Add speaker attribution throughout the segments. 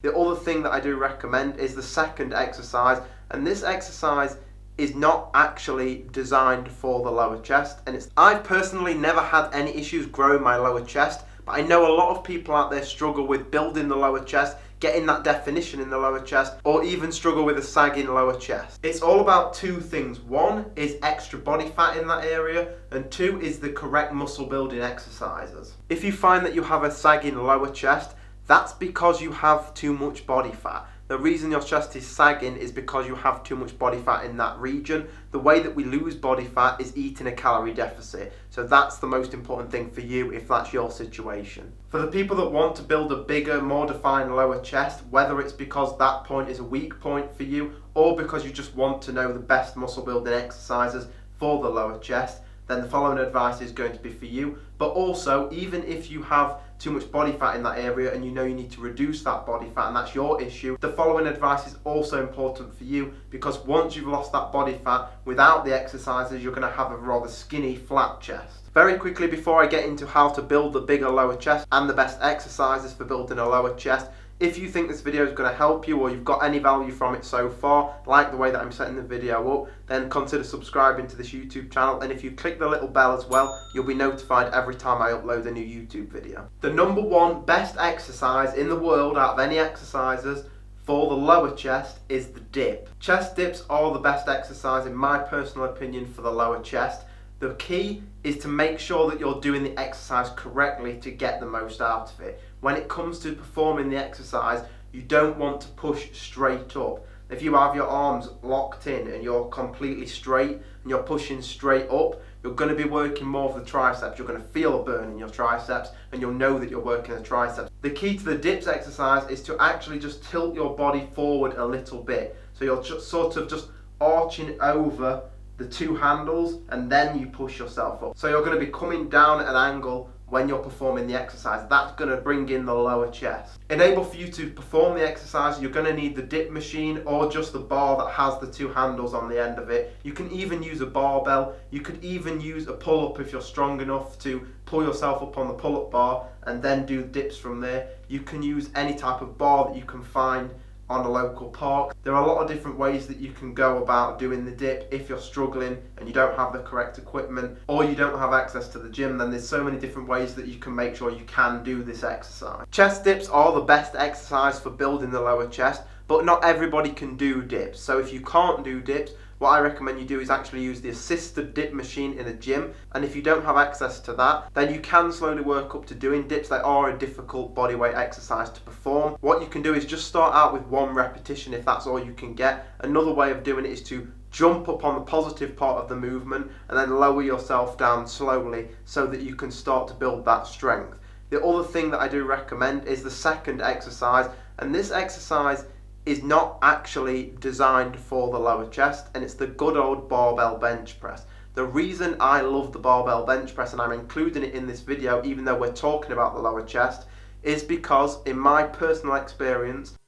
Speaker 1: The other thing that I do recommend is the second exercise, and this exercise is not actually designed for the lower chest, and I've personally never had any issues growing my lower chest, but I know a lot of people out there struggle with building the lower chest, getting that definition in the lower chest, or even struggle with a sagging lower chest. It's all about two things. One is extra body fat in that area, and two is the correct muscle building exercises. If you find that you have a sagging lower chest, that's because you have too much body fat. The reason your chest is sagging is because you have too much body fat in that region. The way that we lose body fat is eating a calorie deficit. So that's the most important thing for you if that's your situation. For the people that want to build a bigger, more defined lower chest, whether it's because that point is a weak point for you or because you just want to know the best muscle building exercises for the lower chest, then the following advice is going to be for you. But also, even if you have too much body fat in that area and you know you need to reduce that body fat and that's your issue, the following advice is also important for you, because once you've lost that body fat without the exercises, you're going to have a rather skinny, flat chest. Very quickly, before I get into how to build the bigger lower chest and the best exercises for building a lower chest, if you think this video is going to help you or you've got any value from it so far, like the way that I'm setting the video up, then consider subscribing to this YouTube channel, and if you click the little bell as well, you'll be notified every time I upload a new YouTube video. The number one best exercise in the world out of any exercises for the lower chest is the dip. Chest dips are the best exercise in my personal opinion for the lower chest. The key is to make sure that you're doing the exercise correctly to get the most out of it. When it comes to performing the exercise, you don't want to push straight up. If you have your arms locked in and you're completely straight and you're pushing straight up, you're going to be working more of the triceps. You're going to feel a burn in your triceps and you'll know that you're working the triceps. The key to the dips exercise is to actually just tilt your body forward a little bit. So you're just sort of just arching over the two handles and then you push yourself up. So you're going to be coming down at an angle when you're performing the exercise. That's going to bring in the lower chest. Enable for you to perform the exercise, you're going to need the dip machine or just the bar that has the two handles on the end of it. You can even use a barbell. You could even use a pull-up if you're strong enough to pull yourself up on the pull-up bar and then do dips from there. You can use any type of bar that you can find on a local park. There are a lot of different ways that you can go about doing the dip if you're struggling and you don't have the correct equipment or you don't have access to the gym. Then there's so many different ways that you can make sure you can do this exercise. Chest dips are the best exercise for building the lower chest, but not everybody can do dips. So if you can't do dips, what I recommend you do is actually use the assisted dip machine in a gym, and if you don't have access to that, then you can slowly work up to doing dips. They are a difficult bodyweight exercise to perform. What you can do is just start out with one repetition if that's all you can get. Another way of doing it is to jump up on the positive part of the movement and then lower yourself down slowly so that you can start to build that strength. The other thing that I do recommend is the second exercise, and this exercise is not actually designed for the lower chest, and it's the good old barbell bench press. The reason I love the barbell bench press, and I'm including it in this video even though we're talking about the lower chest, is because in my personal experience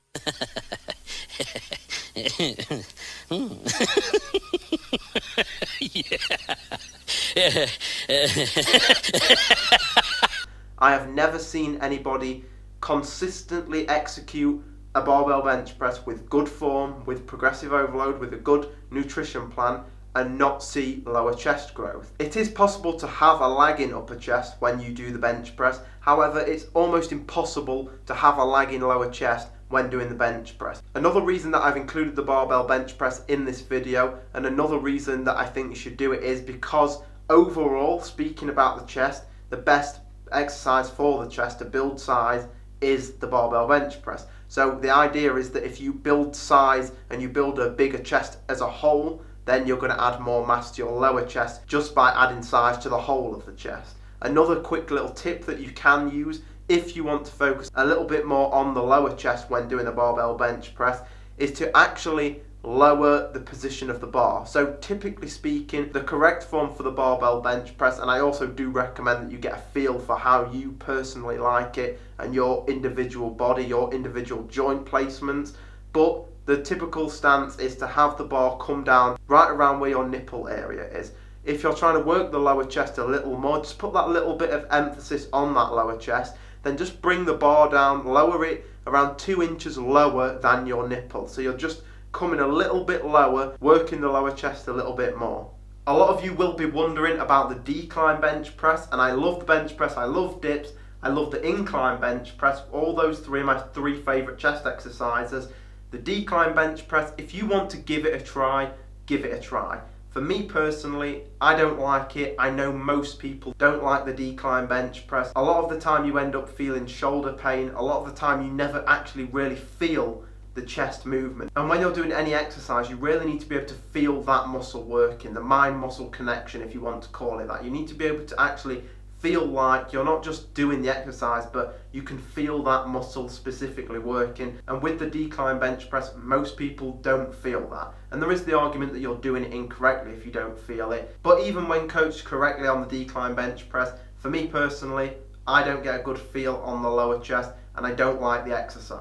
Speaker 1: I have never seen anybody consistently execute a barbell bench press with good form, with progressive overload, with a good nutrition plan, and not see lower chest growth. It is possible to have a lagging upper chest when you do the bench press. However, it's almost impossible to have a lagging lower chest when doing the bench press. Another reason that I've included the barbell bench press in this video, and another reason that I think you should do it, is because overall, speaking about the chest, the best exercise for the chest to build size is the barbell bench press. So the idea is that if you build size and you build a bigger chest as a whole, then you're going to add more mass to your lower chest just by adding size to the whole of the chest. Another quick little tip that you can use if you want to focus a little bit more on the lower chest when doing a barbell bench press is to actually lower the position of the bar. So typically speaking, the correct form for the barbell bench press, and I also do recommend that you get a feel for how you personally like it and your individual body, your individual joint placements, but the typical stance is to have the bar come down right around where your nipple area is. If you're trying to work the lower chest a little more, just put that little bit of emphasis on that lower chest, then just bring the bar down, lower it around 2 inches lower than your nipple. So you're just coming a little bit lower, working the lower chest a little bit more. A lot of you will be wondering about the decline bench press, and I love the bench press, I love dips, I love the incline bench press. All those three are my 3 favourite chest exercises. The decline bench press, if you want to give it a try, give it a try. For me personally, I don't like it. I know most people don't like the decline bench press. A lot of the time you end up feeling shoulder pain. A lot of the time you never actually really feel the chest movement. And when you're doing any exercise, you really need to be able to feel that muscle working, the mind-muscle connection, if you want to call it that. You need to be able to actually feel like you're not just doing the exercise, but you can feel that muscle specifically working. And with the decline bench press, most people don't feel that. And there is the argument that you're doing it incorrectly if you don't feel it. But even when coached correctly on the decline bench press, for me personally, I don't get a good feel on the lower chest, and I don't like the exercise.